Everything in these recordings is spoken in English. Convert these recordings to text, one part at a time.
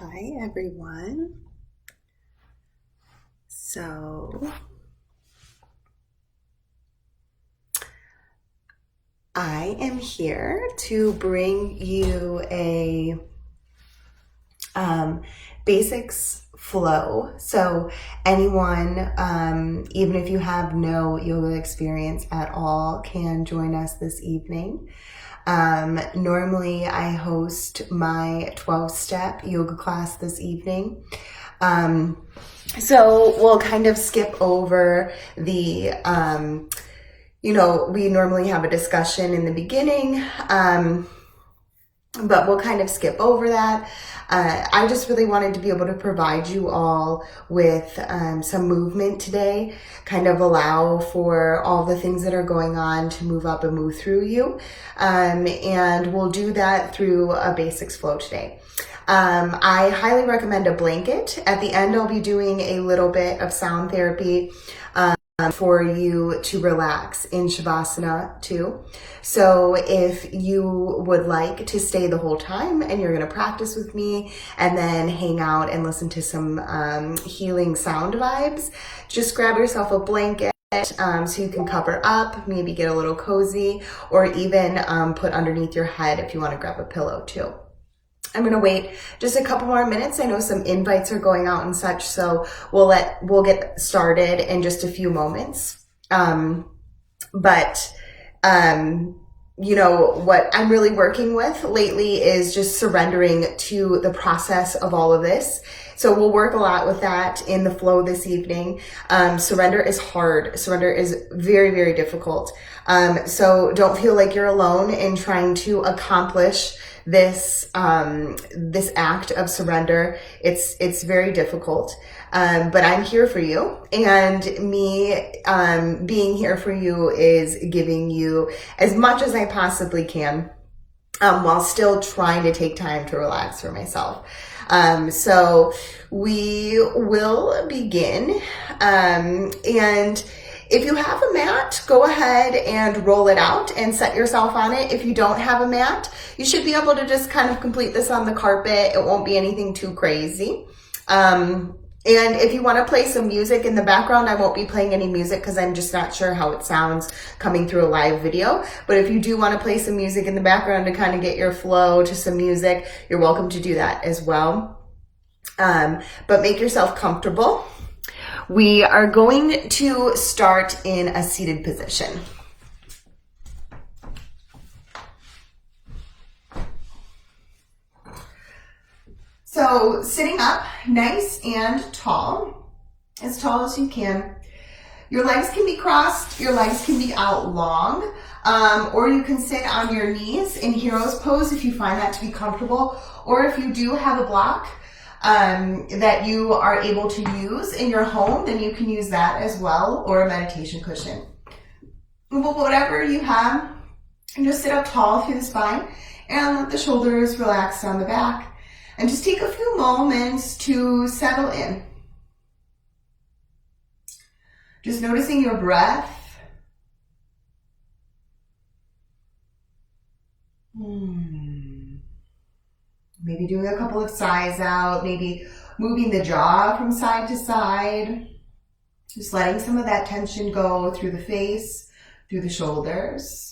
Hi everyone. So I am here to bring you a basics flow. So anyone, even if you have no yoga experience at all, can join us this evening. Normally I host my 12-step yoga class this evening. So we'll kind of skip over the, we normally have a discussion in the beginning, but we'll kind of skip over that. I just really wanted to be able to provide you all with some movement today, kind of allow for all the things that are going on to move up and move through you. And we'll do that through a basics flow today. I highly recommend a blanket. At the end, I'll be doing a little bit of sound therapy for you to relax in Shavasana too. So if you would like to stay the whole time and you're going to practice with me and then hang out and listen to some healing sound vibes, just grab yourself a blanket so you can cover up, maybe get a little cozy, or even put underneath your head if you want to grab a pillow too. I'm going to wait just a couple more minutes. I know some invites are going out and such, so we'll get started in just a few moments. What I'm really working with lately is just surrendering to the process of all of this. So we'll work a lot with that in the flow this evening. Surrender is hard. Surrender is very, very difficult. So don't feel like you're alone in trying to accomplish this act of surrender. It's very difficult. But I'm here for you, and me being here for you is giving you as much as I possibly can, while still trying to take time to relax for myself. So we will begin, and if you have a mat, go ahead and roll it out and set yourself on it. If you don't have a mat, you should be able to just kind of complete this on the carpet. It won't be anything too crazy. And if you want to play some music in the background, I won't be playing any music because I'm just not sure how it sounds coming through a live video. But if you do want to play some music in the background to kind of get your flow to some music, you're welcome to do that as well. But make yourself comfortable. We are going to start in a seated position. So sitting up nice and tall as you can. Your legs can be crossed, your legs can be out long, or you can sit on your knees in hero's pose if you find that to be comfortable, or if you do have a block that you are able to use in your home, then you can use that as well, or a meditation cushion. But whatever you have, and just sit up tall through the spine and let the shoulders relax down the back. And just take a few moments to settle in. Just noticing your breath. Maybe doing a couple of sighs out, maybe moving the jaw from side to side. Just letting some of that tension go through the face, through the shoulders.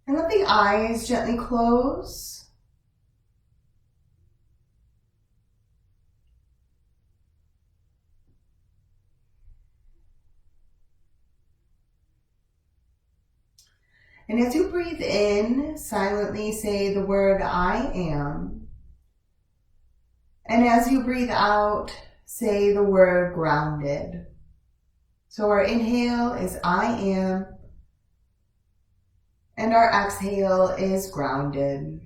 And let the eyes gently close. And as you breathe in, silently say the word I am. And as you breathe out, say the word grounded. So our inhale is I am. And our exhale is grounded.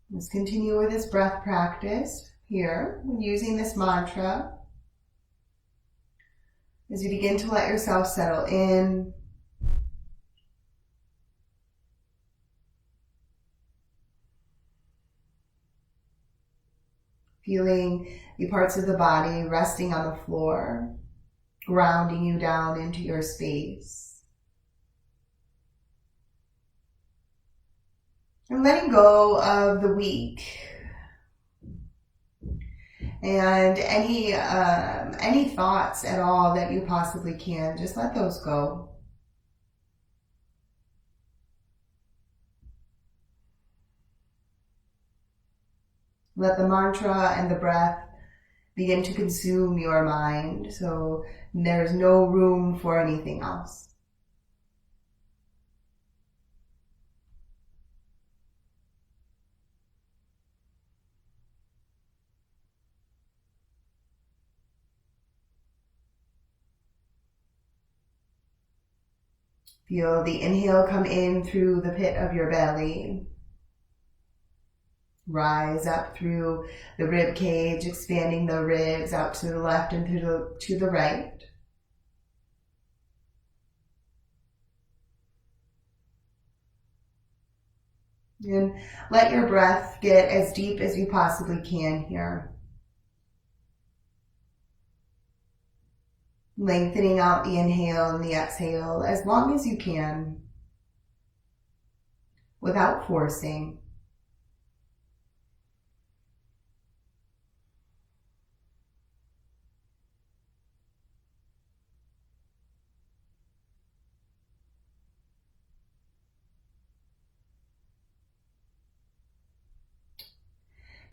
Let's continue with this breath practice here, using this mantra. As you begin to let yourself settle in, feeling the parts of the body resting on the floor, grounding you down into your space. And letting go of the week and any thoughts at all that you possibly can, just let those go. Let the mantra and the breath begin to consume your mind, so there's no room for anything else. Feel the inhale come in through the pit of your belly. Rise up through the rib cage, expanding the ribs out to the left and to the right. And let your breath get as deep as you possibly can here. Lengthening out the inhale and the exhale as long as you can, without forcing.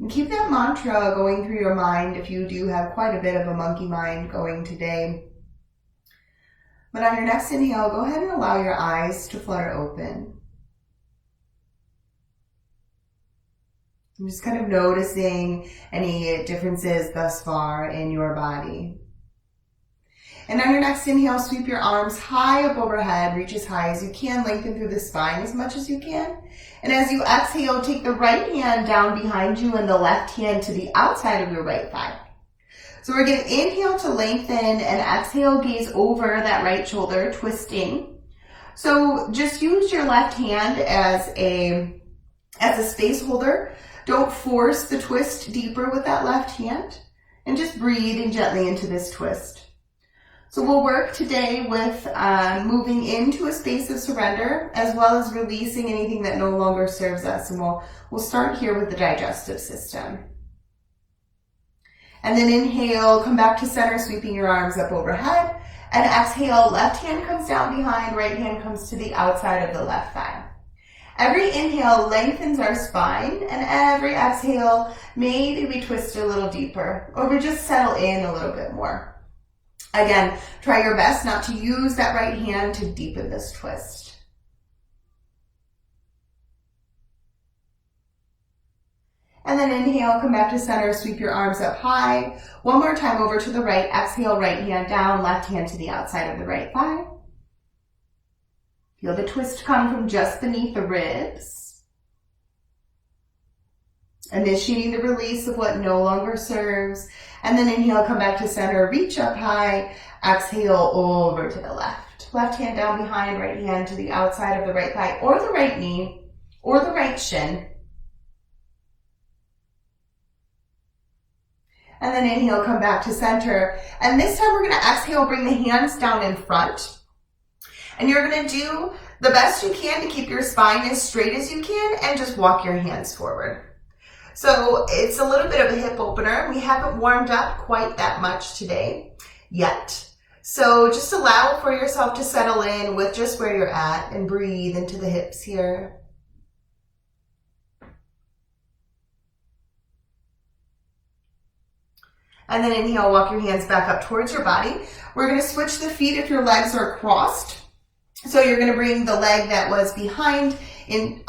And keep that mantra going through your mind if you do have quite a bit of a monkey mind going today. But on your next inhale, go ahead and allow your eyes to flutter open. I'm just kind of noticing any differences thus far in your body. And on your next inhale, sweep your arms high up overhead, reach as high as you can, lengthen through the spine as much as you can. And as you exhale, take the right hand down behind you and the left hand to the outside of your right thigh. So we're going to inhale to lengthen and exhale, gaze over that right shoulder, twisting. So just use your left hand as a space holder. Don't force the twist deeper with that left hand, and just breathing gently into this twist. So we'll work today with moving into a space of surrender, as well as releasing anything that no longer serves us. And we'll start here with the digestive system. And then inhale, come back to center, sweeping your arms up overhead. And exhale, left hand comes down behind, right hand comes to the outside of the left thigh. Every inhale lengthens our spine, and every exhale, maybe we twist a little deeper, or we just settle in a little bit more. Again, try your best not to use that right hand to deepen this twist. And then inhale, come back to center, sweep your arms up high. One more time over to the right. Exhale, right hand down, left hand to the outside of the right thigh. Feel the twist come from just beneath the ribs. Initiating the release of what no longer serves. And then inhale, come back to center, reach up high. Exhale, over to the left. Left hand down behind, right hand to the outside of the right thigh, or the right knee, or the right shin. And then inhale, come back to center. And this time we're going to exhale, bring the hands down in front. And you're going to do the best you can to keep your spine as straight as you can and just walk your hands forward. So it's a little bit of a hip opener. We haven't warmed up quite that much today yet. So just allow for yourself to settle in with just where you're at and breathe into the hips here. And then inhale, walk your hands back up towards your body. We're going to switch the feet if your legs are crossed. So you're going to bring the leg that was behind in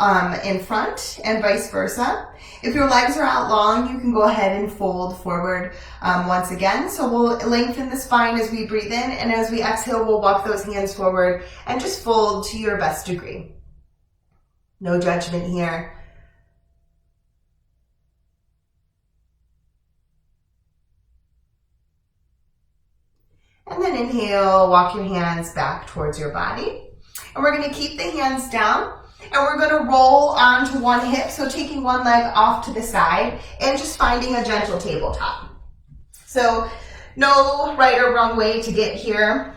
front and vice versa. If your legs are out long, you can go ahead and fold forward once again. So we'll lengthen the spine as we breathe in, and as we exhale, we'll walk those hands forward and just fold to your best degree. No judgment here. And then inhale, walk your hands back towards your body. And we're going to keep the hands down. And we're going to roll onto one hip, so taking one leg off to the side and just finding a gentle tabletop. So no right or wrong way to get here.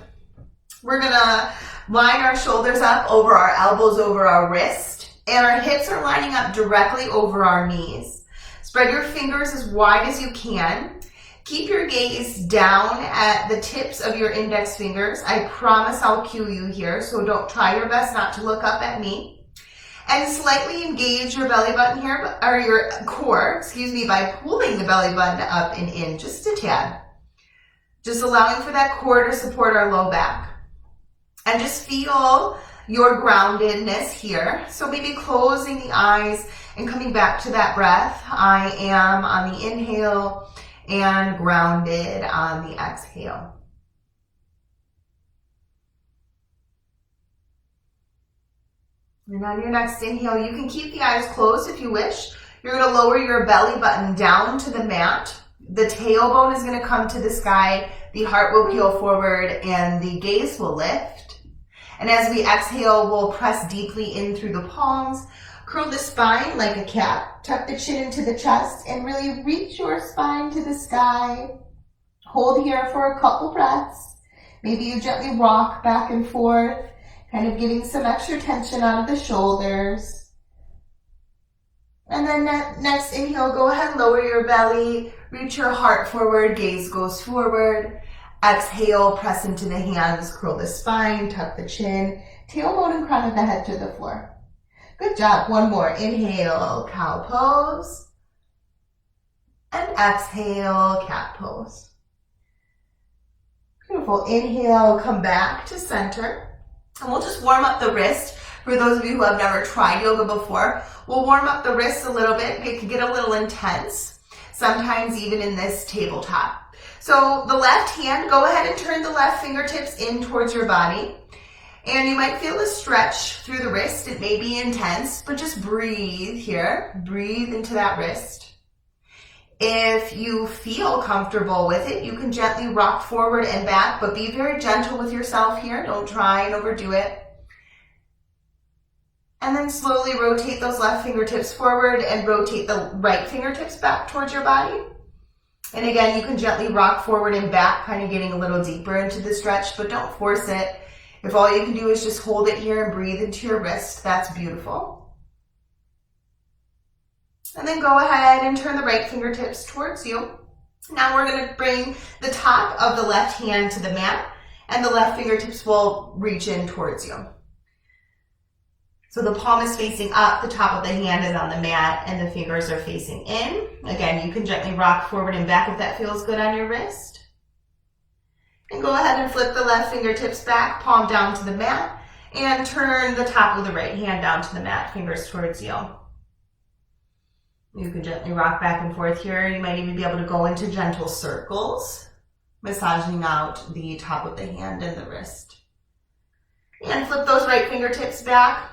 We're going to line our shoulders up over our elbows, over our wrist, and our hips are lining up directly over our knees. Spread your fingers as wide as you can. Keep your gaze down at the tips of your index fingers. I promise I'll cue you here, so don't try your best not to look up at me. And slightly engage your belly button here, or your core, excuse me, by pulling the belly button up and in just a tad. Just allowing for that core to support our low back. And just feel your groundedness here. So maybe closing the eyes and coming back to that breath. I am on the inhale and grounded on the exhale. And on your next inhale, you can keep the eyes closed if you wish. You're going to lower your belly button down to the mat. The tailbone is going to come to the sky. The heart will peel forward and the gaze will lift. And as we exhale, we'll press deeply in through the palms. Curl the spine like a cat. Tuck the chin into the chest and really reach your spine to the sky. Hold here for a couple breaths. Maybe you gently rock back and forth, kind of getting some extra tension out of the shoulders. And then next inhale, go ahead, lower your belly, reach your heart forward, gaze goes forward. Exhale, press into the hands, curl the spine, tuck the chin, tailbone and crown of the head to the floor. Good job. One more. Inhale, cow pose. And exhale, cat pose. Beautiful. Inhale, come back to center. And we'll just warm up the wrist. For those of you who have never tried yoga before, we'll warm up the wrists a little bit. It can get a little intense, sometimes even in this tabletop. So the left hand, go ahead and turn the left fingertips in towards your body. And you might feel a stretch through the wrist. It may be intense, but just breathe here. Breathe into that wrist. If you feel comfortable with it, you can gently rock forward and back, but be very gentle with yourself here. Don't try and overdo it. And then slowly rotate those left fingertips forward and rotate the right fingertips back towards your body. And again, you can gently rock forward and back, kind of getting a little deeper into the stretch, but don't force it. If all you can do is just hold it here and breathe into your wrist, that's beautiful. And then go ahead and turn the right fingertips towards you. Now we're going to bring the top of the left hand to the mat, and the left fingertips will reach in towards you. So the palm is facing up, the top of the hand is on the mat, and the fingers are facing in. Again, you can gently rock forward and back if that feels good on your wrist. And go ahead and flip the left fingertips back, palm down to the mat, and turn the top of the right hand down to the mat, fingers towards you. You can gently rock back and forth here. You might even be able to go into gentle circles, massaging out the top of the hand and the wrist. And flip those right fingertips back.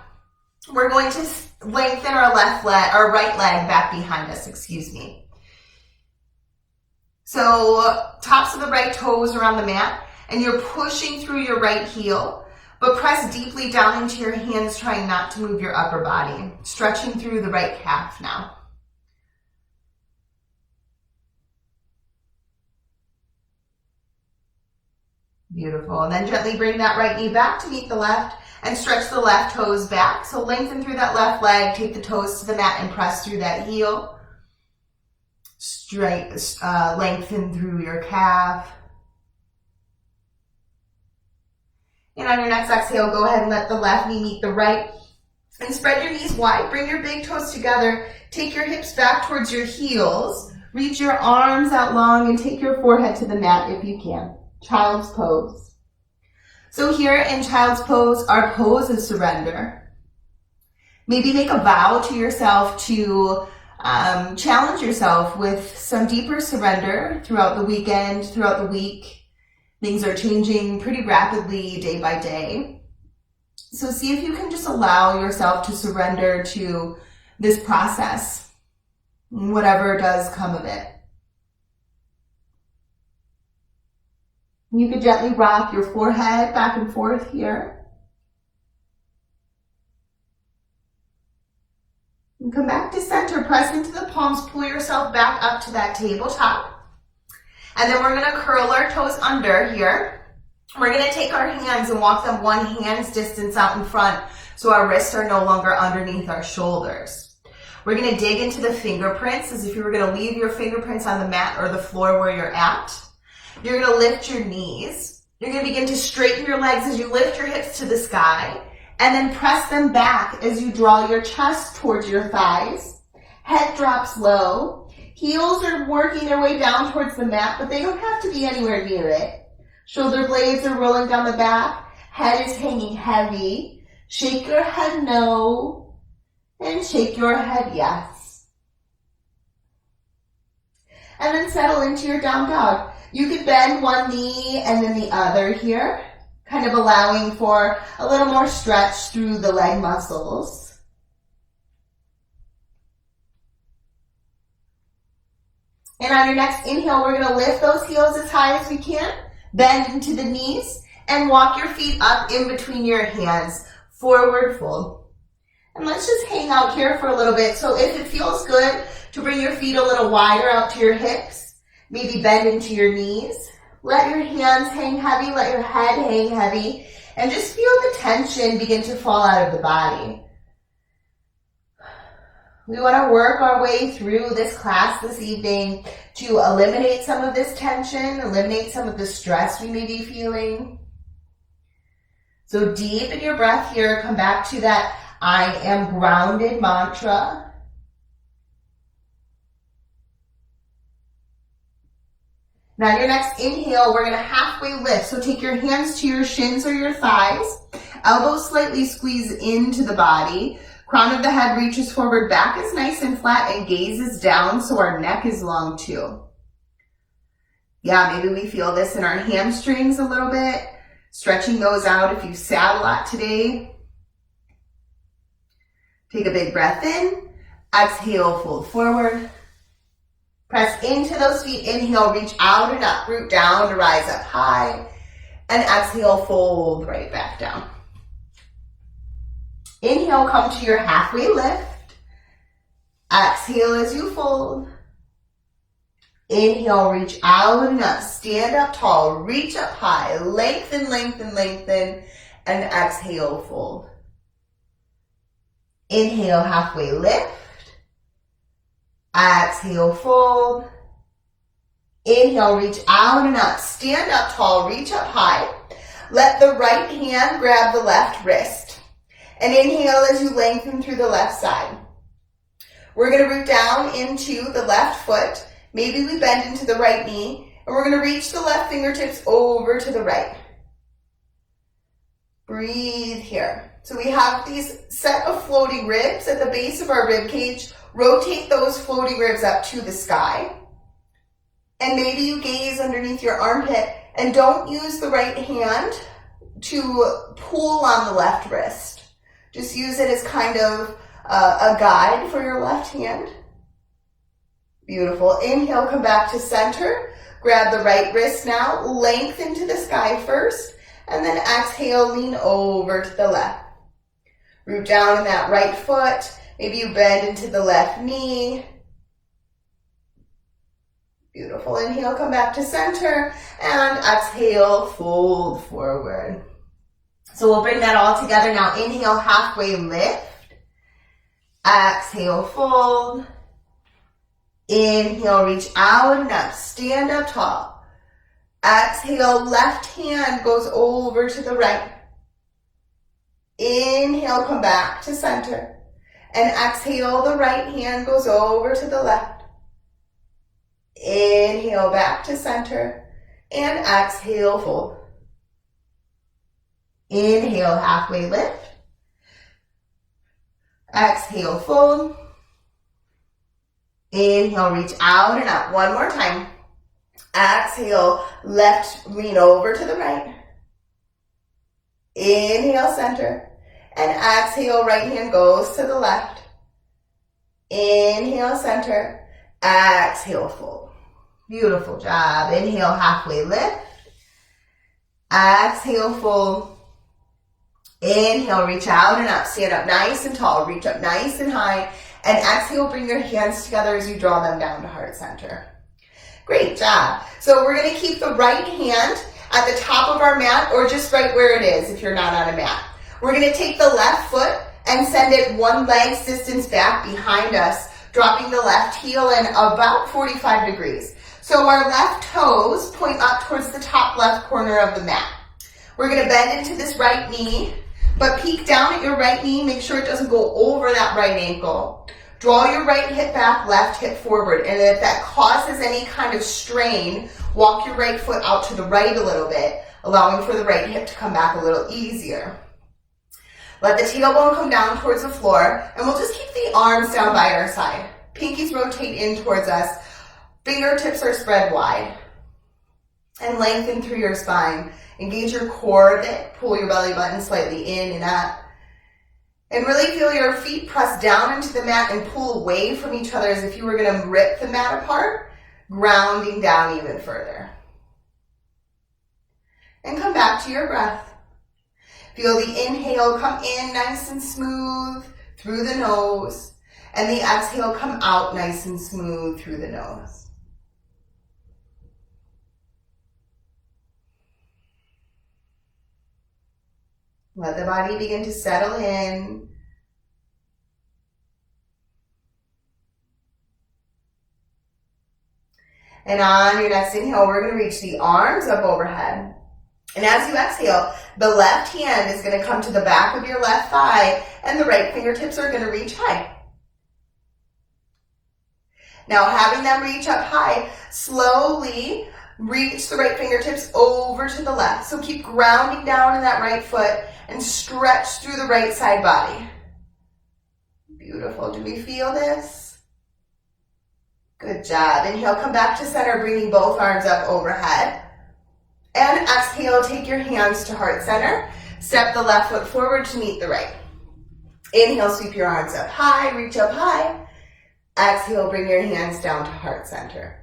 We're going to lengthen our right leg back behind us, excuse me. So tops of the right toes around the mat, and you're pushing through your right heel, but press deeply down into your hands, trying not to move your upper body. Stretching through the right calf now. Beautiful. And then gently bring that right knee back to meet the left and stretch the left toes back. So lengthen through that left leg, take the toes to the mat and press through that heel. Straight, lengthen through your calf. And on your next exhale, go ahead and let the left knee meet the right. And spread your knees wide. Bring your big toes together. Take your hips back towards your heels. Reach your arms out long and take your forehead to the mat if you can. Child's pose. So here in child's pose, our pose is surrender. Maybe make a vow to yourself to challenge yourself with some deeper surrender throughout the weekend, throughout the week. Things are changing pretty rapidly day by day. So see if you can just allow yourself to surrender to this process, whatever does come of it. You can gently rock your forehead back and forth here. And come back to center, press into the palms, pull yourself back up to that tabletop. And then we're gonna curl our toes under here. We're gonna take our hands and walk them one hand's distance out in front so our wrists are no longer underneath our shoulders. We're gonna dig into the fingerprints as if you were gonna leave your fingerprints on the mat or the floor where you're at. You're gonna lift your knees. You're gonna begin to straighten your legs as you lift your hips to the sky, and then press them back as you draw your chest towards your thighs. Head drops low. Heels are working their way down towards the mat, but they don't have to be anywhere near it. Shoulder blades are rolling down the back. Head is hanging heavy. Shake your head no, and shake your head yes. And then settle into your down dog. You could bend one knee and then the other here, kind of allowing for a little more stretch through the leg muscles. And on your next inhale, we're going to lift those heels as high as we can, bend into the knees, and walk your feet up in between your hands. Forward fold. And let's just hang out here for a little bit. So if it feels good to bring your feet a little wider out to your hips, maybe bend into your knees. Let your hands hang heavy, let your head hang heavy, and just feel the tension begin to fall out of the body. We want to work our way through this class this evening to eliminate some of this tension, eliminate some of the stress we may be feeling. So deepen your breath here. Come back to that I am grounded mantra. Now your next inhale, we're going to halfway lift. So take your hands to your shins or your thighs. Elbows slightly squeeze into the body. Crown of the head reaches forward, back is nice and flat, and gaze is down so our neck is long too. Yeah, maybe we feel this in our hamstrings a little bit. Stretching those out if you've sat a lot today. Take a big breath in. Exhale, fold forward. Press into those feet. Inhale, reach out and up. Root down to rise up high. And exhale, fold right back down. Inhale, come to your halfway lift. Exhale as you fold. Inhale, reach out and up. Stand up tall. Reach up high. Lengthen, lengthen, lengthen. And exhale, fold. Inhale, halfway lift. Exhale, fold. Inhale, reach out and up. Stand up tall. Reach up high. Let the right hand grab the left wrist. And inhale as you lengthen through the left side. We're going to root down into the left foot. Maybe we bend into the right knee, and we're going to reach the left fingertips over to the right. Breathe here. So we have these set of floating ribs at the base of our rib cage. Rotate those floating ribs up to the sky. And maybe you gaze underneath your armpit and don't use the right hand to pull on the left wrist. Just use it as kind of a guide for your left hand. Beautiful. Inhale, come back to center. Grab the right wrist now. Lengthen to the sky first. And then exhale, lean over to the left. Root down in that right foot. Maybe you bend into the left knee. Beautiful. Inhale, come back to center. And exhale, fold forward. So we'll bring that all together now. Inhale, halfway lift. Exhale, fold. Inhale, reach out and up. Stand up tall. Exhale, left hand goes over to the right. Inhale, come back to center. And exhale, the right hand goes over to the left. Inhale, back to center. And exhale, fold. Inhale, halfway lift. Exhale, fold. Inhale, reach out and up. One more time. Exhale, left, lean over to the right. Inhale, center. And exhale, right hand goes to the left. Inhale, center. Exhale, fold. Beautiful job. Inhale, halfway lift. Exhale, fold. Inhale, reach out and up. Stand up nice and tall. Reach up nice and high. And exhale, bring your hands together as you draw them down to heart center. Great job. So we're going to keep the right hand at the top of our mat or just right where it is if you're not on a mat. We're going to take the left foot and send it one leg's distance back behind us, dropping the left heel in about 45 degrees. So our left toes point up towards the top left corner of the mat. We're going to bend into this right knee, but peek down at your right knee. Make sure it doesn't go over that right ankle. Draw your right hip back, left hip forward. And if that causes any kind of strain, walk your right foot out to the right a little bit, allowing for the right hip to come back a little easier. Let the tailbone come down towards the floor, and we'll just keep the arms down by our side. Pinkies rotate in towards us. Fingertips are spread wide. And lengthen through your spine. Engage your core a bit. Pull your belly button slightly in and up. And really feel your feet press down into the mat and pull away from each other as if you were going to rip the mat apart, grounding down even further. And come back to your breath. Feel the inhale come in nice and smooth through the nose, and the exhale come out nice and smooth through the nose. Let the body begin to settle in. And on your next inhale, we're going to reach the arms up overhead. And as you exhale, the left hand is going to come to the back of your left thigh, and the right fingertips are going to reach high. Now, having them reach up high, slowly reach the right fingertips over to the left. So keep grounding down in that right foot and stretch through the right side body. Beautiful. Do we feel this? Good job. Inhale, come back to center, bringing both arms up overhead. And exhale, take your hands to heart center. Step the left foot forward to meet the right. Inhale, sweep your arms up high, reach up high. Exhale, bring your hands down to heart center.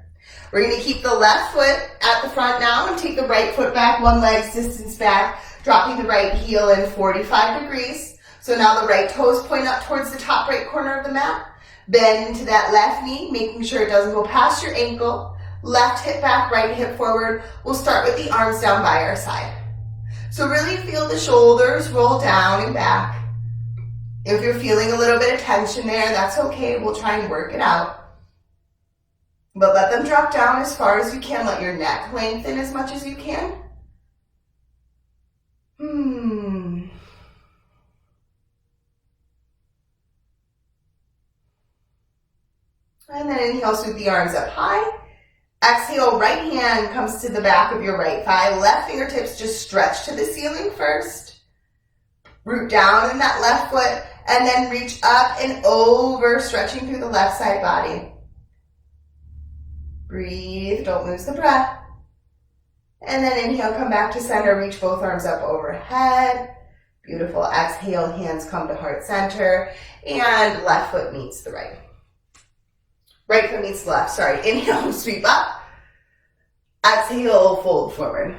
We're going to keep the left foot at the front now and take the right foot back, one leg's distance back, dropping the right heel in 45 degrees. So now the right toes point up towards the top right corner of the mat. Bend into that left knee, making sure it doesn't go past your ankle. Left hip back, right hip forward. We'll start with the arms down by our side. So really feel the shoulders roll down and back. If you're feeling a little bit of tension there, that's okay. We'll try and work it out. But let them drop down as far as you can. Let your neck lengthen as much as you can. And then inhale, sweep the arms up high. Exhale, right hand comes to the back of your right thigh. Left fingertips just stretch to the ceiling first. Root down in that left foot, and then reach up and over, stretching through the left side body. Breathe, don't lose the breath. And then inhale, come back to center, reach both arms up overhead. Beautiful. Exhale, hands come to heart center, and left foot meets the right. Right foot meets the left, sorry. Inhale, sweep up. Exhale, fold forward.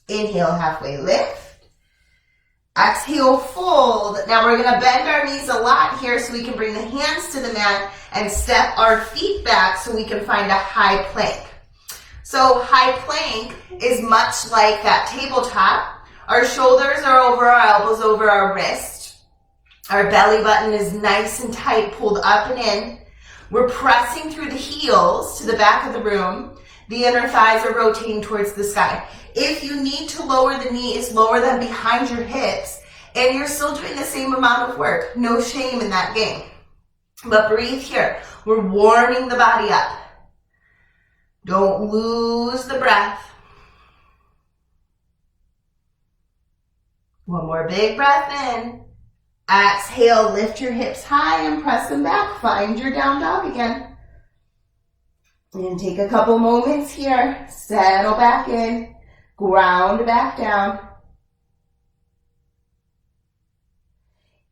Inhale, halfway lift. Exhale, fold. Now we're going to bend our knees a lot here so we can bring the hands to the mat and step our feet back so we can find a high plank. So high plank is much like that tabletop. Our shoulders are over our elbows, over our wrist. Our belly button is nice and tight, pulled up and in. We're pressing through the heels to the back of the room. The inner thighs are rotating towards the sky. If you need to lower the knees, lower them behind your hips, and you're still doing the same amount of work. No shame in that game. But breathe here. We're warming the body up. Don't lose the breath. One more big breath in. Exhale, lift your hips high and press them back. Find your down dog again. And take a couple moments here. Settle back in. Ground back down.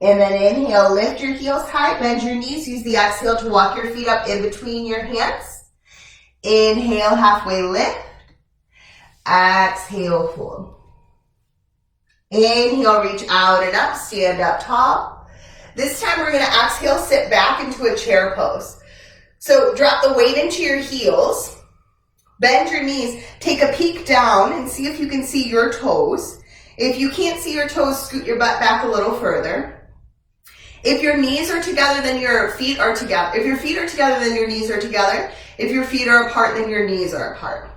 And then inhale, lift your heels high, bend your knees. Use the exhale to walk your feet up in between your hands. Inhale, halfway lift. Exhale, fold. Inhale, reach out and up, stand up tall. This time we're going to exhale, sit back into a chair pose. So drop the weight into your heels, bend your knees, take a peek down and see if you can see your toes. If you can't see your toes, scoot your butt back a little further. If your knees are together, then your feet are together. If your feet are together, then your knees are together. If your feet are apart, then your knees are apart.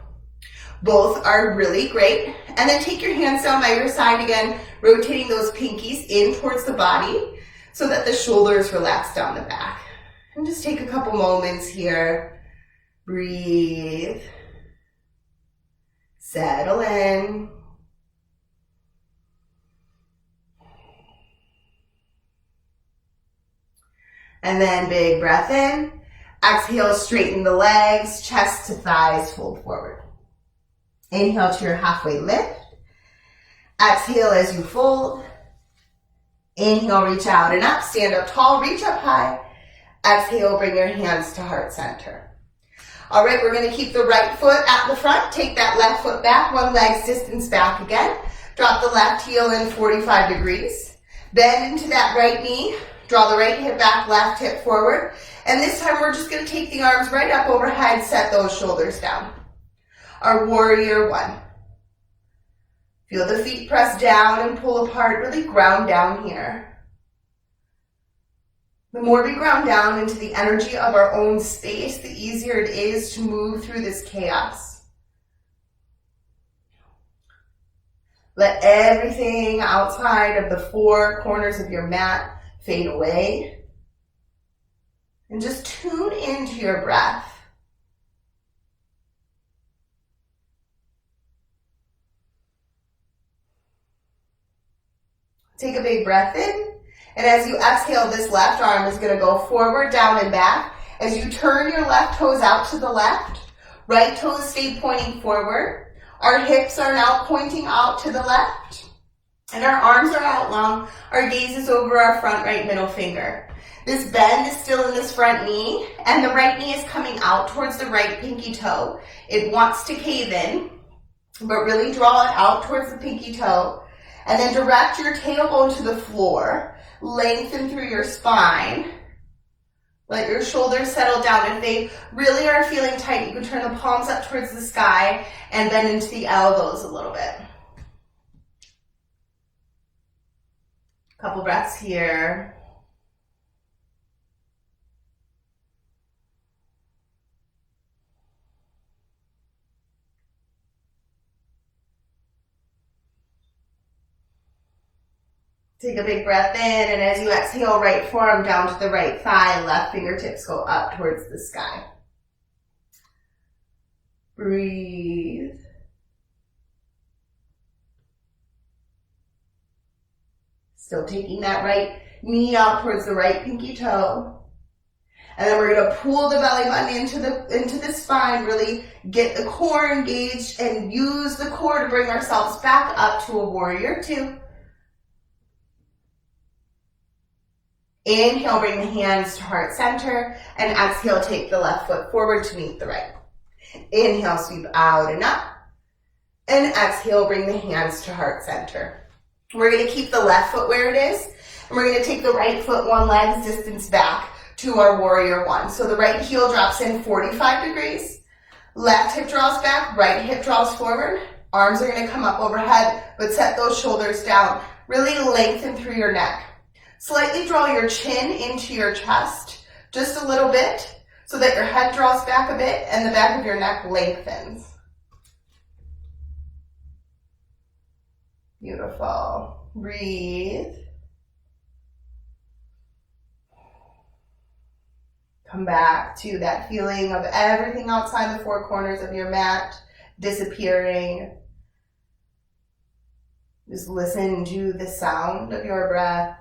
Both are really great. And then take your hands down by your side again, rotating those pinkies in towards the body so that the shoulders relax down the back. And just take a couple moments here. Breathe. Settle in. And then big breath in. Exhale, straighten the legs, chest to thighs, fold forward. Inhale to your halfway lift. Exhale as you fold. Inhale, reach out and up, stand up tall, reach up high. Exhale, bring your hands to heart center. All right, we're going to keep the right foot at the front. Take that left foot back, one leg's distance back again. Drop the left heel in 45 degrees. Bend into that right knee. Draw the right hip back, left hip forward. And this time we're just going to take the arms right up overhead, set those shoulders down. Our warrior one. Feel the feet press down and pull apart, really ground down here. The more we ground down into the energy of our own space, the easier it is to move through this chaos. Let everything outside of the four corners of your mat fade away. And just tune into your breath. Take a big breath in. And as you exhale, this left arm is going to go forward, down, and back. As you turn your left toes out to the left, right toes stay pointing forward. Our hips are now pointing out to the left. And our arms are out long. Our gaze is over our front right middle finger. This bend is still in this front knee, and the right knee is coming out towards the right pinky toe. It wants to cave in, but really draw it out towards the pinky toe. And then direct your tailbone to the floor. Lengthen through your spine. Let your shoulders settle down. If they really are feeling tight, you can turn the palms up towards the sky and bend into the elbows a little bit. Couple breaths here. Take a big breath in, and as you exhale, right forearm down to the right thigh, left fingertips go up towards the sky. Breathe. Still taking that right knee out towards the right pinky toe. And then we're going to pull the belly button into the spine, really get the core engaged and use the core to bring ourselves back up to a warrior two. Inhale, bring the hands to heart center, and exhale, take the left foot forward to meet the right. Inhale, sweep out and up, and exhale, bring the hands to heart center. We're going to keep the left foot where it is, and we're going to take the right foot one leg's distance back to our warrior one. So the right heel drops in 45 degrees, left hip draws back, right hip draws forward. Arms are going to come up overhead, but set those shoulders down. Really lengthen through your neck. Slightly draw your chin into your chest, just a little bit, so that your head draws back a bit and the back of your neck lengthens. Beautiful. Breathe. Come back to that feeling of everything outside the four corners of your mat disappearing. Just listen to the sound of your breath.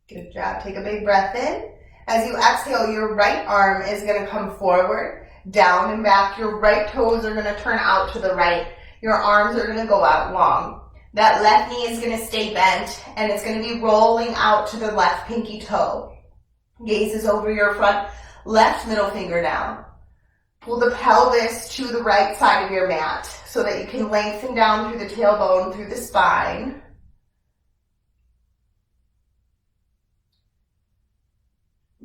Good job. Take a big breath in. As you exhale, your right arm is going to come forward, down and back. Your right toes are going to turn out to the right. Your arms are going to go out long. That left knee is going to stay bent, and it's going to be rolling out to the left pinky toe. Gaze is over your front left middle finger down. Pull the pelvis to the right side of your mat so that you can lengthen down through the tailbone, through the spine.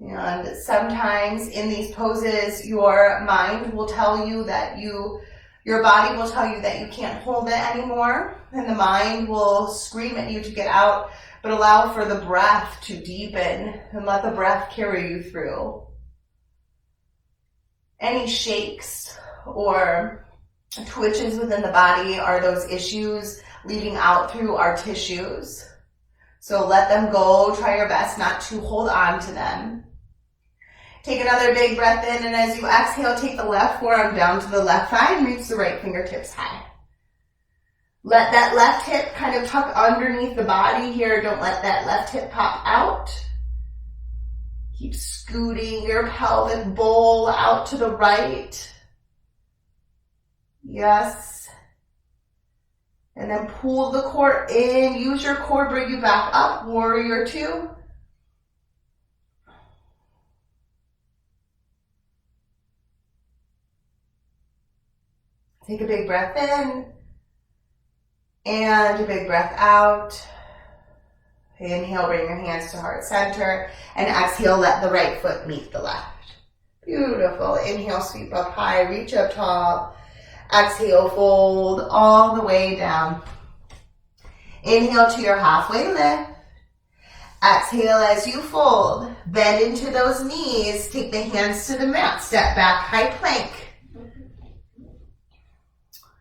And sometimes in these poses, your mind will tell you that your body will tell you that you can't hold it anymore, and the mind will scream at you to get out, but allow for the breath to deepen and let the breath carry you through. Any shakes or twitches within the body are those issues leading out through our tissues. So let them go. Try your best not to hold on to them. Take another big breath in, and as you exhale, take the left forearm down to the left thigh and reach the right fingertips high. Let that left hip kind of tuck underneath the body here. Don't let that left hip pop out. Keep scooting your pelvic bowl out to the right. Yes. And then pull the core in. Use your core, bring you back up. Warrior two. Take a big breath in and a big breath out. Inhale, bring your hands to heart center, and exhale, let the right foot meet the left. Beautiful. Inhale, sweep up high, reach up tall. Exhale, fold all the way down. Inhale to your halfway lift. Exhale as you fold. Bend into those knees. Take the hands to the mat. Step back, high plank.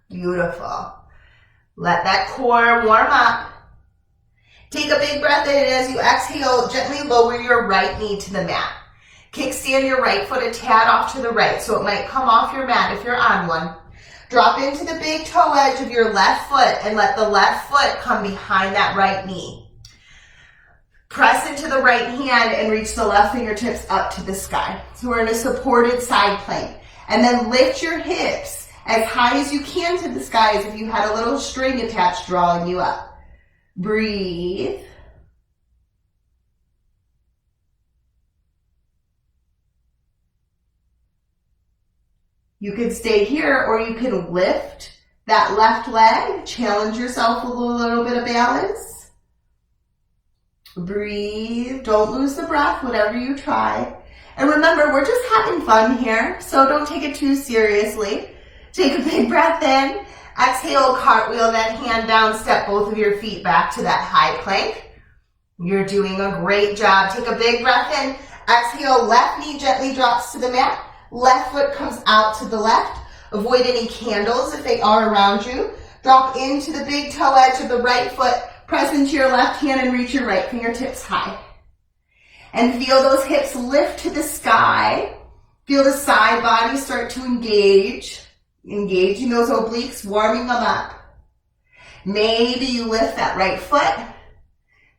Beautiful. Let that core warm up. Take a big breath in, and as you exhale, gently lower your right knee to the mat. Kickstand your right foot a tad off to the right, so it might come off your mat if you're on one. Drop into the big toe edge of your left foot and let the left foot come behind that right knee. Press into the right hand and reach the left fingertips up to the sky. So we're in a supported side plank. And then lift your hips as high as you can to the sky, as if you had a little string attached drawing you up. Breathe. You can stay here, or you can lift that left leg. Challenge yourself with a little bit of balance. Breathe. Don't lose the breath, whatever you try. And remember, we're just having fun here, so don't take it too seriously. Take a big breath in. Exhale, cartwheel that hand down. Step both of your feet back to that high plank. You're doing a great job. Take a big breath in. Exhale, left knee gently drops to the mat. Left foot comes out to the left. Avoid any candles if they are around you. Drop into the big toe edge of the right foot. Press into your left hand and reach your right fingertips high. And feel those hips lift to the sky. Feel the side body start to engage. Engaging those obliques, warming them up. Maybe you lift that right foot.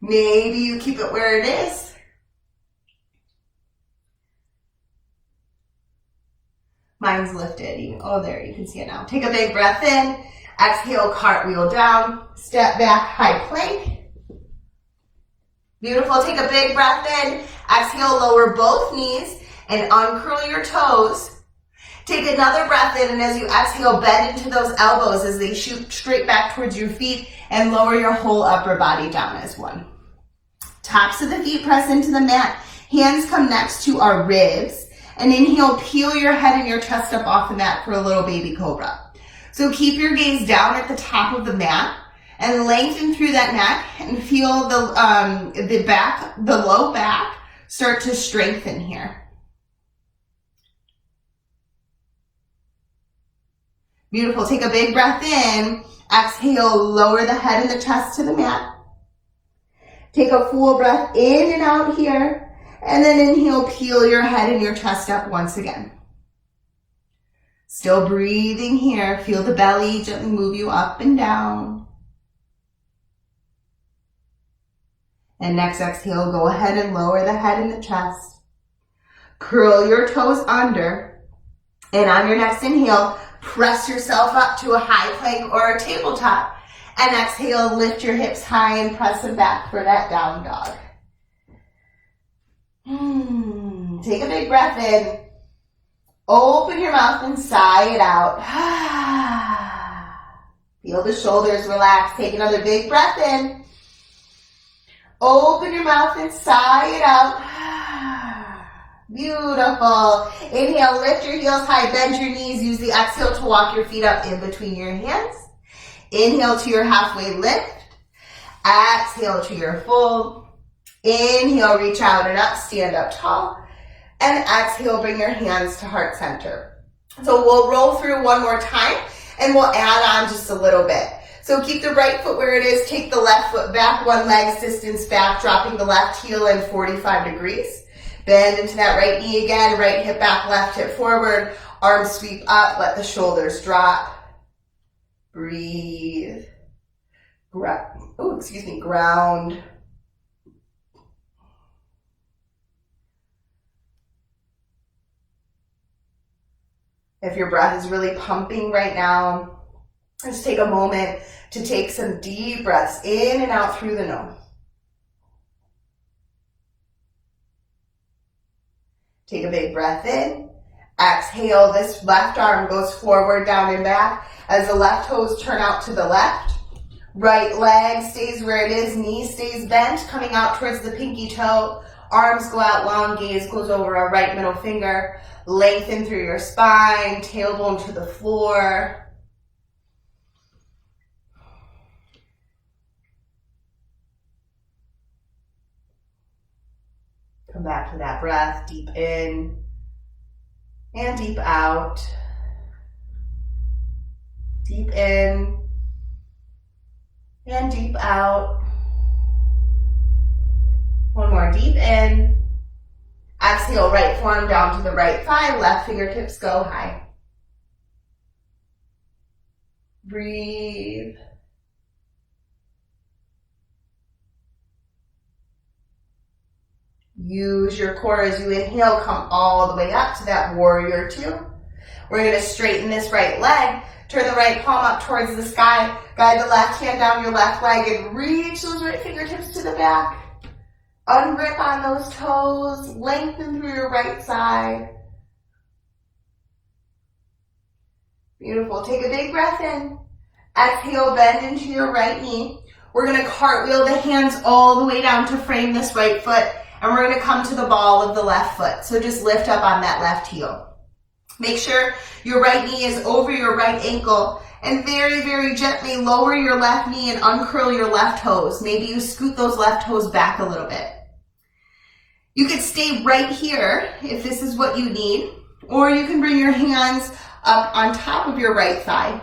Maybe you keep it where it is. Mine's lifted. Oh, there, you can see it now. Take a big breath in. Exhale, cartwheel down. Step back, high plank. Beautiful. Take a big breath in. Exhale, lower both knees and uncurl your toes. Take another breath in, and as you exhale, bend into those elbows as they shoot straight back towards your feet, and lower your whole upper body down as one. Tops of the feet press into the mat. Hands come next to our ribs. And inhale, peel your head and your chest up off the mat for a little baby cobra. So keep your gaze down at the top of the mat and lengthen through that neck and feel the low back start to strengthen here. Beautiful. Take a big breath in. Exhale, lower the head and the chest to the mat. Take a full breath in and out here. And then inhale, peel your head and your chest up once again. Still breathing here. Feel the belly gently move you up and down. And next exhale, go ahead and lower the head and the chest. Curl your toes under. And on your next inhale, press yourself up to a high plank or a tabletop. And exhale, lift your hips high and press them back for that down dog. Take a big breath in. Open your mouth and sigh it out. Feel the shoulders relax. Take another big breath in. Open your mouth and sigh it out. Beautiful. Inhale, lift your heels high, bend your knees. Use the exhale to walk your feet up in between your hands. Inhale to your halfway lift. Exhale to your full. Inhale, reach out and up, stand up tall. And exhale, bring your hands to heart center. So we'll roll through one more time and we'll add on just a little bit. So keep the right foot where it is, take the left foot back, one leg's distance back, dropping the left heel in 45 degrees. Bend into that right knee again, right hip back, left hip forward, arms sweep up, let the shoulders drop. Breathe. Ground. If your breath is really pumping right now, just take a moment to take some deep breaths in and out through the nose. Take a big breath in. Exhale, this left arm goes forward, down and back as the left toes turn out to the left. Right leg stays where it is, knee stays bent, coming out towards the pinky toe. Arms go out long, gaze goes over our right middle finger. Lengthen through your spine, tailbone to the floor. Come back to that breath, deep in and deep out. Deep in and deep out. One more, deep in. Exhale, right forearm down to the right thigh, left fingertips go high. Breathe. Use your core as you inhale, come all the way up to that warrior two. We're going to straighten this right leg, turn the right palm up towards the sky, guide the left hand down your left leg and reach those right fingertips to the back. Ungrip on those toes, lengthen through your right side. Beautiful. Take a big breath in. Exhale, bend into your right knee. We're going to cartwheel the hands all the way down to frame this right foot, and we're going to come to the ball of the left foot. So just lift up on that left heel. Make sure your right knee is over your right ankle, and very, very gently lower your left knee and uncurl your left toes. Maybe you scoot those left toes back a little bit. You could stay right here if this is what you need, or you can bring your hands up on top of your right thigh.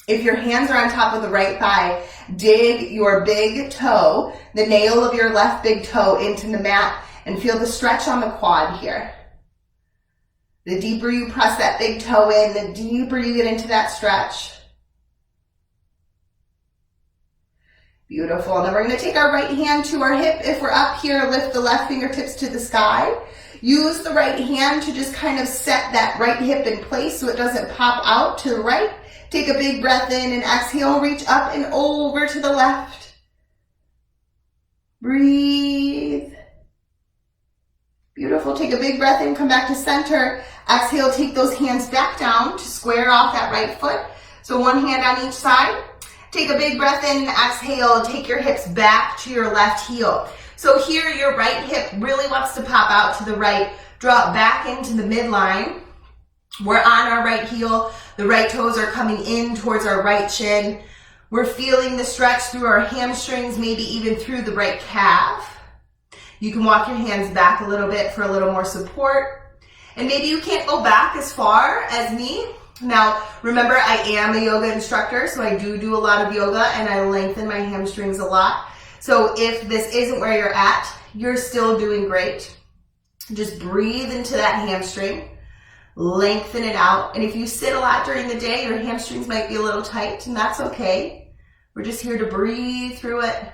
If your hands are on top of the right thigh, dig your big toe, the nail of your left big toe into the mat and feel the stretch on the quad here. The deeper you press that big toe in, the deeper you get into that stretch. Beautiful. And then we're going to take our right hand to our hip. If we're up here, lift the left fingertips to the sky. Use the right hand to just kind of set that right hip in place so it doesn't pop out to the right. Take a big breath in and exhale, reach up and over to the left. Breathe. Beautiful. Take a big breath in, come back to center. Exhale, take those hands back down to square off that right foot. So one hand on each side. Take a big breath in and exhale and take your hips back to your left heel. So here your right hip really wants to pop out to the right. Drop back into the midline. We're on our right heel. The right toes are coming in towards our right shin. We're feeling the stretch through our hamstrings, maybe even through the right calf. You can walk your hands back a little bit for a little more support. And maybe you can't go back as far as me. Now, remember, I am a yoga instructor, so I do a lot of yoga and I lengthen my hamstrings a lot. So if this isn't where you're at, you're still doing great. Just breathe into that hamstring, lengthen it out. And if you sit a lot during the day, your hamstrings might be a little tight, and that's okay. We're just here to breathe through it.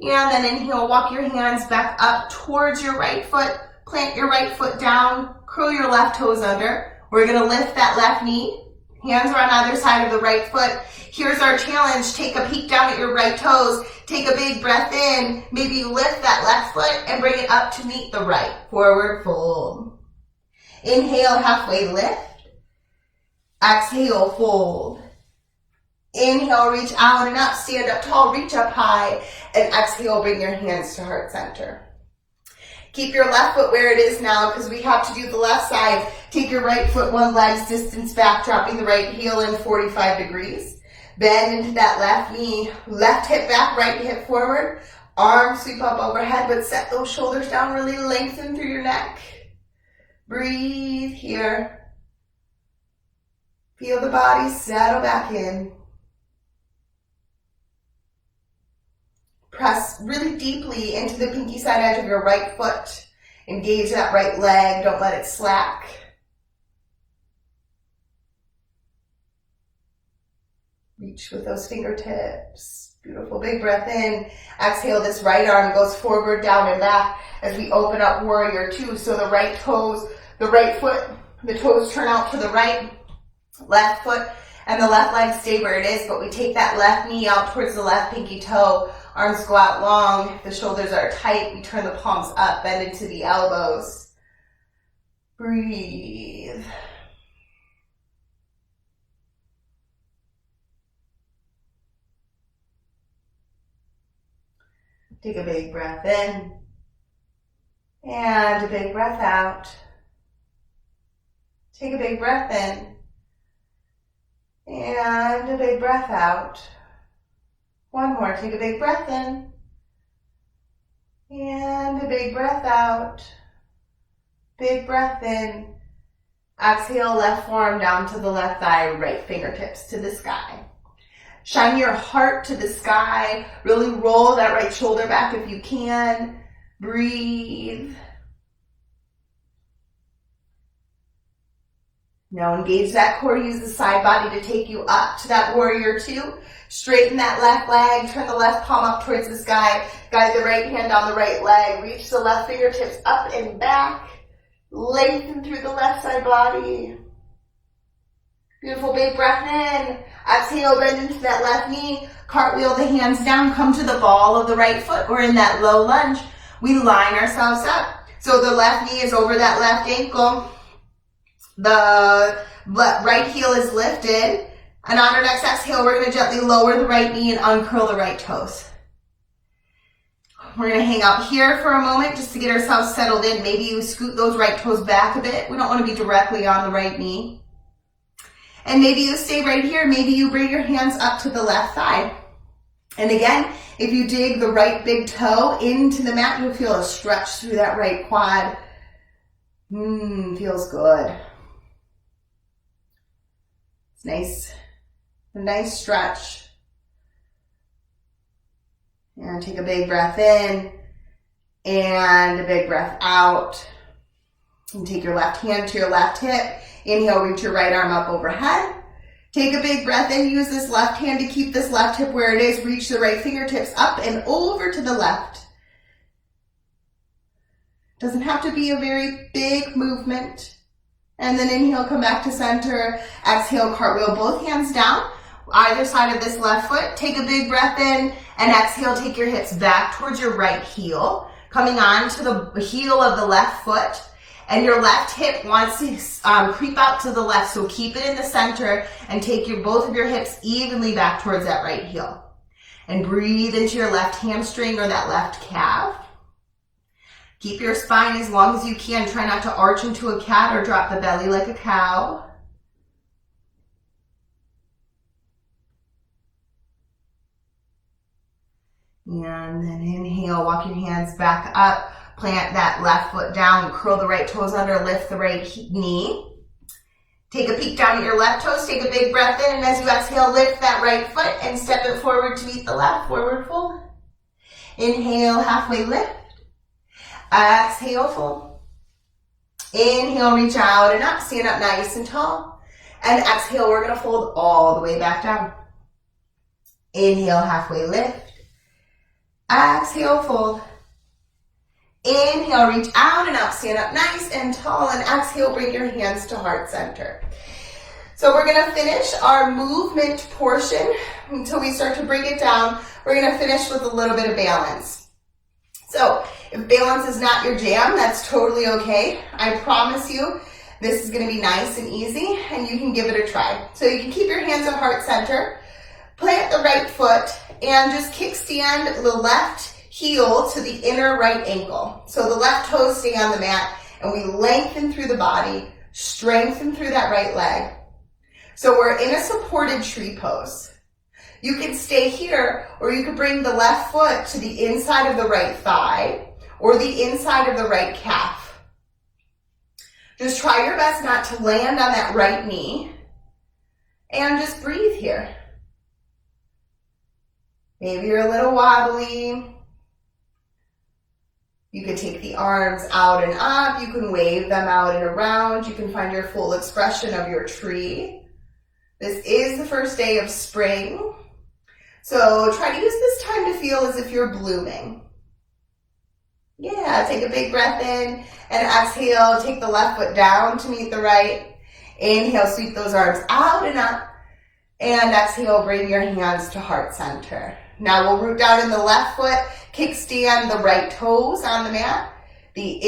And then inhale, walk your hands back up towards your right foot. Plant your right foot down, curl your left toes under. We're going to lift that left knee. Hands are on either side of the right foot. Here's our challenge. Take a peek down at your right toes. Take a big breath in. Maybe you lift that left foot and bring it up to meet the right. Forward fold. Inhale, halfway lift. Exhale, fold. Inhale, reach out and up. Stand up tall, reach up high. And exhale, bring your hands to heart center. Keep your left foot where it is now because we have to do the left side. Take your right foot one leg's distance back, dropping the right heel in 45 degrees. Bend into that left knee. Left hip back, right hip forward. Arms sweep up overhead, but set those shoulders down. Really lengthen through your neck. Breathe here. Feel the body settle back in. Press really deeply into the pinky side edge of your right foot. Engage that right leg. Don't let it slack. Reach with those fingertips. Beautiful. Big breath in. Exhale. This right arm goes forward, down, and back as we open up warrior two. So the right toes, the right foot, the toes turn out to the right. Left foot and the left leg stay where it is, but we take that left knee out towards the left pinky toe. Arms go out long. The shoulders are tight. We turn the palms up, bend into the elbows. Breathe. Take a big breath in and a big breath out. Take a big breath in and a big breath out. One more. Take a big breath in and a big breath out. Big breath in. Exhale, left forearm down to the left thigh, right fingertips to the sky. Shine your heart to the sky. Really roll that right shoulder back if you can. Breathe. Now engage that core. Use the side body to take you up to that warrior two. Straighten that left leg. Turn the left palm up towards the sky. Guide the right hand on the right leg. Reach the left fingertips up and back. Lengthen through the left side body. Beautiful. Big breath in. Exhale, bend into that left knee. Cartwheel the hands down. Come to the ball of the right foot. We're in that low lunge. We line ourselves up. So the left knee is over that left ankle. The right heel is lifted. And on our next exhale, we're going to gently lower the right knee and uncurl the right toes. We're going to hang out here for a moment just to get ourselves settled in. Maybe you scoot those right toes back a bit. We don't want to be directly on the right knee. And maybe you stay right here. Maybe you bring your hands up to the left thigh. And again, if you dig the right big toe into the mat, you'll feel a stretch through that right quad. Feels good. It's nice. A nice stretch. And take a big breath in and a big breath out. And take your left hand to your left hip. Inhale, reach your right arm up overhead. Take a big breath in. Use this left hand to keep this left hip where it is. Reach the right fingertips up and over to the left. Doesn't have to be a very big movement. And then inhale, come back to center. Exhale, cartwheel both hands down. Either side of this left foot. Take a big breath in and exhale, take your hips back towards your right heel. Coming on to the heel of the left foot. And your left hip wants to creep out to the left, so keep it in the center and take both of your hips evenly back towards that right heel. And breathe into your left hamstring or that left calf. Keep your spine as long as you can. Try not to arch into a cat or drop the belly like a cow. And then inhale, walk your hands back up. Plant that left foot down, curl the right toes under, lift the right knee. Take a peek down at your left toes, take a big breath in, and as you exhale, lift that right foot and step it forward to meet the left, forward fold. Inhale, halfway lift. Exhale, fold. Inhale, reach out and up, stand up nice and tall. And exhale, we're gonna fold all the way back down. Inhale, halfway lift. Exhale, fold. Inhale, reach out and up, stand up nice and tall, and exhale, bring your hands to heart center. So we're gonna finish our movement portion until we start to bring it down. We're gonna finish with a little bit of balance. So if balance is not your jam, that's totally okay. I promise you, this is gonna be nice and easy and you can give it a try. So you can keep your hands at heart center, plant the right foot, and just kickstand the left heel to the inner right ankle. So the left toes stay on the mat and we lengthen through the body, strengthen through that right leg. So we're in a supported tree pose. You can stay here, or you could bring the left foot to the inside of the right thigh or the inside of the right calf. Just try your best not to land on that right knee and just breathe here. Maybe you're a little wobbly. You could take the arms out and up. You can wave them out and around. You can find your full expression of your tree. This is the first day of spring. So try to use this time to feel as if you're blooming. Yeah, take a big breath in and exhale. Take the left foot down to meet the right. Inhale, sweep those arms out and up. And exhale, bring your hands to heart center. Now we'll root down in the left foot, kickstand the right toes on the mat. The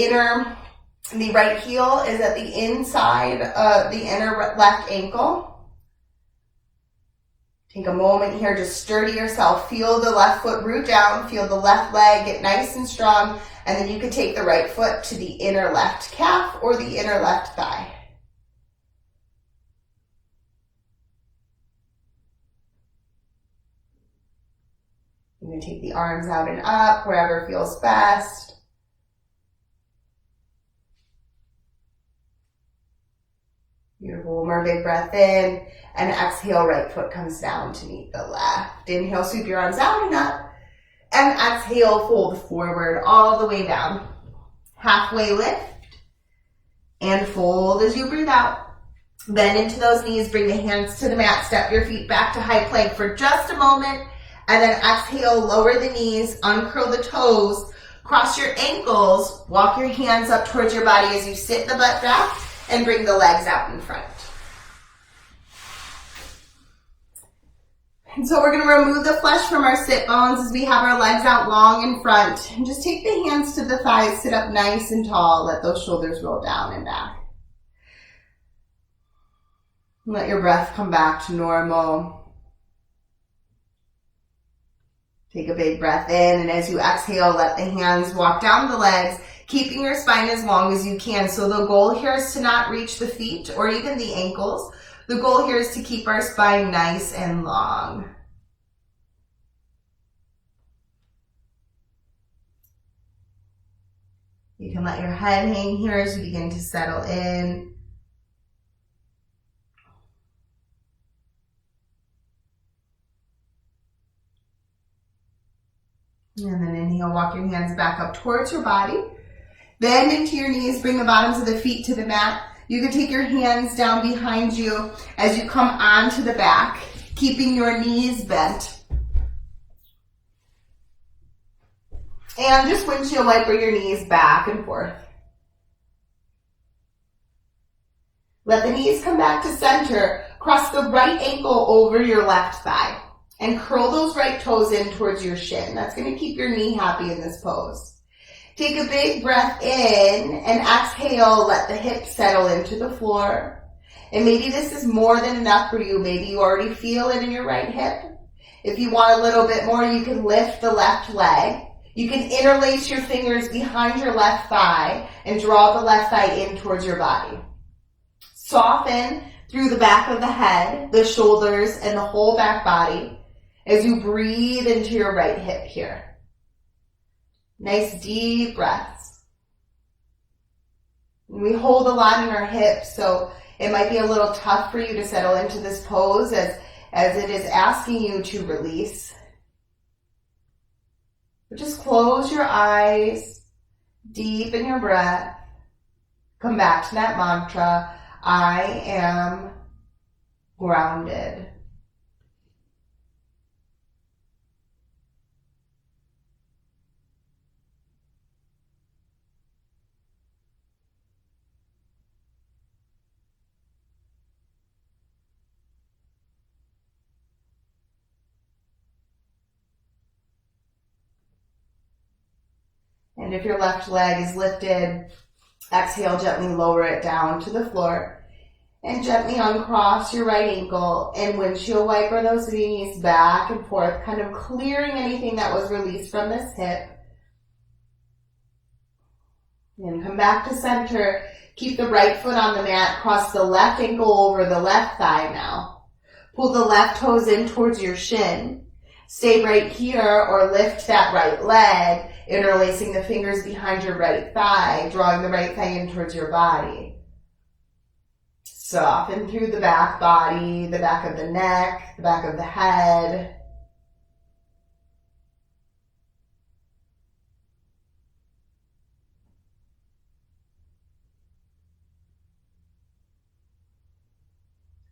right heel is at the inside of the inner left ankle. Take a moment here, just sturdy yourself. Feel the left foot root down, feel the left leg get nice and strong, and then you can take the right foot to the inner left calf or the inner left thigh. You can take the arms out and up, wherever feels best. Beautiful. One more big breath in. And exhale, right foot comes down to meet the left. Inhale, sweep your arms out and up. And exhale, fold forward all the way down. Halfway lift. And fold as you breathe out. Bend into those knees, bring the hands to the mat, step your feet back to high plank for just a moment. And then exhale, lower the knees, uncurl the toes, cross your ankles, walk your hands up towards your body as you sit the butt back and bring the legs out in front. And so we're going to remove the flesh from our sit bones as we have our legs out long in front. And just take the hands to the thighs, sit up nice and tall, let those shoulders roll down and back. Let your breath come back to normal. Take a big breath in, and as you exhale, let the hands walk down the legs, keeping your spine as long as you can. So the goal here is to not reach the feet or even the ankles. The goal here is to keep our spine nice and long. You can let your head hang here as you begin to settle in. And then inhale, walk your hands back up towards your body. Bend into your knees, bring the bottoms of the feet to the mat. You can take your hands down behind you as you come onto the back, keeping your knees bent. And just windshield wiper your knees back and forth. Let the knees come back to center. Cross the right ankle over your left thigh. And curl those right toes in towards your shin. That's going to keep your knee happy in this pose. Take a big breath in and exhale. Let the hips settle into the floor. And maybe this is more than enough for you. Maybe you already feel it in your right hip. If you want a little bit more, you can lift the left leg. You can interlace your fingers behind your left thigh and draw the left thigh in towards your body. Soften through the back of the head, the shoulders, and the whole back body as you breathe into your right hip here. Nice deep breaths. We hold a lot in our hips, so it might be a little tough for you to settle into this pose as it is asking you to release. But just close your eyes, deepen your breath, come back to that mantra, I am grounded. And if your left leg is lifted, exhale, gently lower it down to the floor. And gently uncross your right ankle and windshield wiper those knees back and forth, kind of clearing anything that was released from this hip. And come back to center. Keep the right foot on the mat. Cross the left ankle over the left thigh now. Pull the left toes in towards your shin. Stay right here or lift that right leg, interlacing the fingers behind your right thigh, drawing the right thigh in towards your body. Soften through the back body, the back of the neck, the back of the head.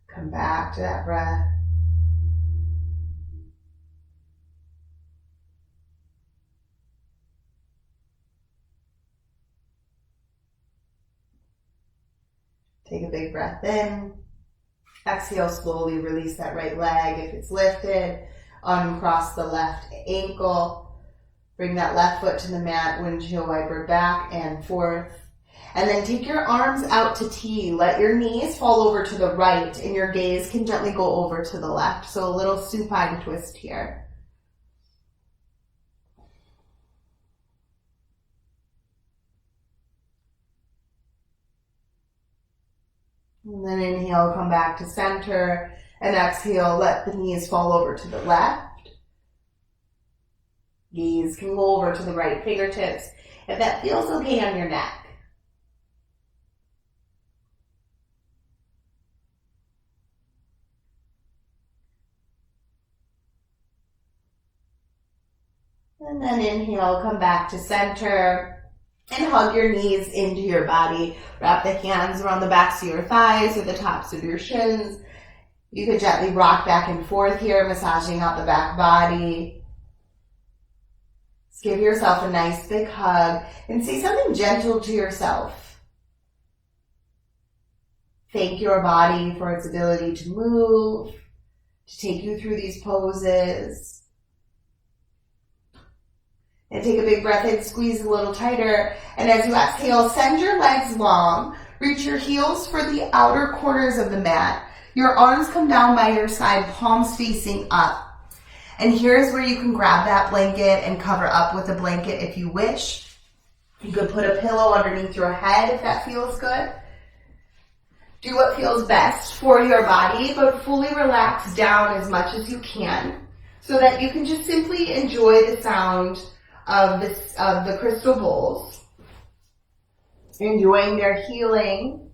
Come back to that breath. Take a big breath in. Exhale, slowly release that right leg if it's lifted. Uncross the left ankle. Bring that left foot to the mat, windshield wiper back and forth. And then take your arms out to T. Let your knees fall over to the right and your gaze can gently go over to the left. So a little supine twist here. And then inhale, come back to center, and exhale, let the knees fall over to the left. Gaze can go over to the right fingertips, if that feels okay on your neck. And then inhale, come back to center. And hug your knees into your body. Wrap the hands around the backs of your thighs or the tops of your shins. You could gently rock back and forth here, massaging out the back body. Just give yourself a nice big hug and say something gentle to yourself. Thank your body for its ability to move, to take you through these poses. And take a big breath in, squeeze a little tighter. And as you exhale, send your legs long. Reach your heels for the outer corners of the mat. Your arms come down by your side, palms facing up. And here's where you can grab that blanket and cover up with a blanket if you wish. You could put a pillow underneath your head if that feels good. Do what feels best for your body, but fully relax down as much as you can so that you can just simply enjoy the sound of the crystal bowls, enjoying their healing.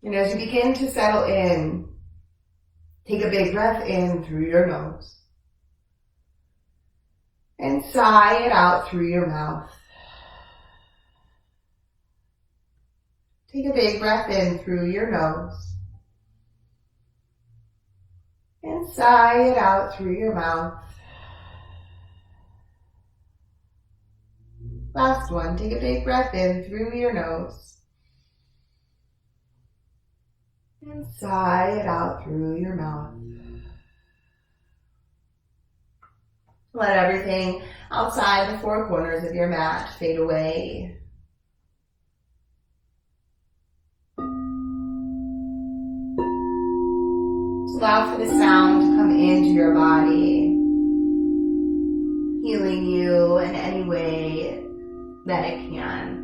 And as you begin to settle in, take a big breath in through your nose and sigh it out through your mouth. Take a big breath in through your nose and sigh it out through your mouth. Last one, take a big breath in through your nose and sigh it out through your mouth. Let everything outside the four corners of your mat fade away. Allow for the sound to come into your body, healing you in any way that it can.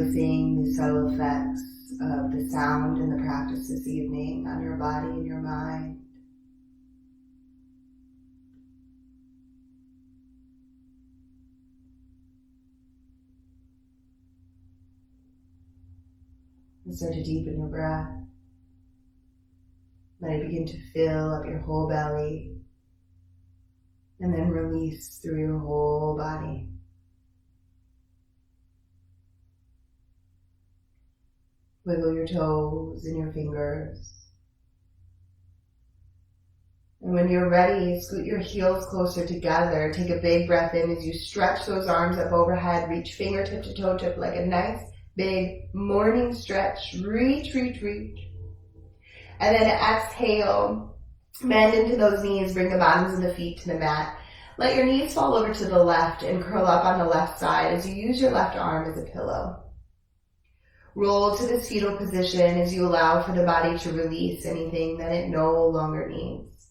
noticing the subtle effects of the sound and the practice this evening on your body and your mind. And start to deepen your breath. Let it begin to fill up your whole belly and then release through your whole body. Wiggle your toes and your fingers. And when you're ready, scoot your heels closer together. Take a big breath in as you stretch those arms up overhead. Reach fingertip to toe tip like a nice big morning stretch. Reach, reach, reach. And then exhale. Bend into those knees. Bring the bottoms of the feet to the mat. Let your knees fall over to the left and curl up on the left side as you use your left arm as a pillow. Roll to this fetal position as you allow for the body to release anything that it no longer needs.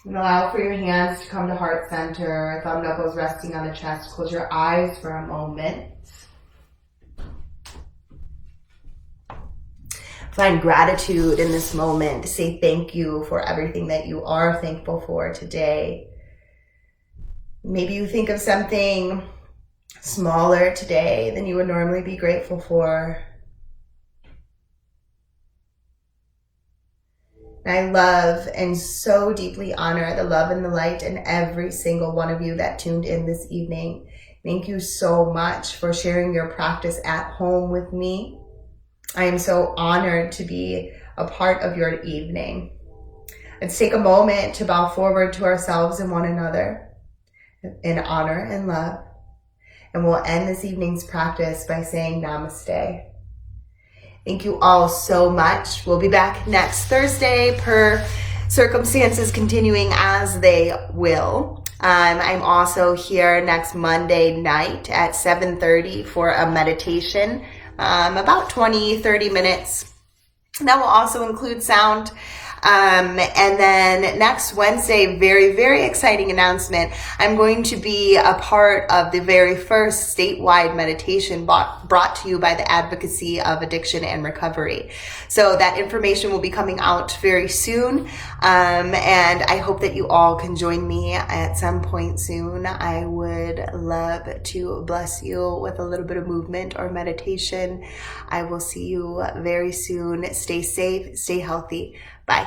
And allow for your hands to come to heart center, thumb knuckles resting on the chest. Close your eyes for a moment. Find gratitude in this moment. Say thank you for everything that you are thankful for today. Maybe you think of something smaller today than you would normally be grateful for. And I love and so deeply honor the love and the light in every single one of you that tuned in this evening. Thank you so much for sharing your practice at home with me. I am so honored to be a part of your evening. Let's take a moment to bow forward to ourselves and one another in honor and love. And we'll end this evening's practice by saying namaste. Thank you all so much. We'll be back next Thursday per circumstances continuing as they will. I'm also here next Monday night at 7:30 for a meditation, about 20-30 minutes. That will also include sound. And then next Wednesday, very, very exciting announcement. I'm going to be a part of the very first statewide meditation brought to you by the Advocacy of Addiction and Recovery. So that information will be coming out very soon. And I hope that you all can join me at some point soon. I would love to bless you with a little bit of movement or meditation. I will see you very soon. Stay safe, stay healthy. Bye.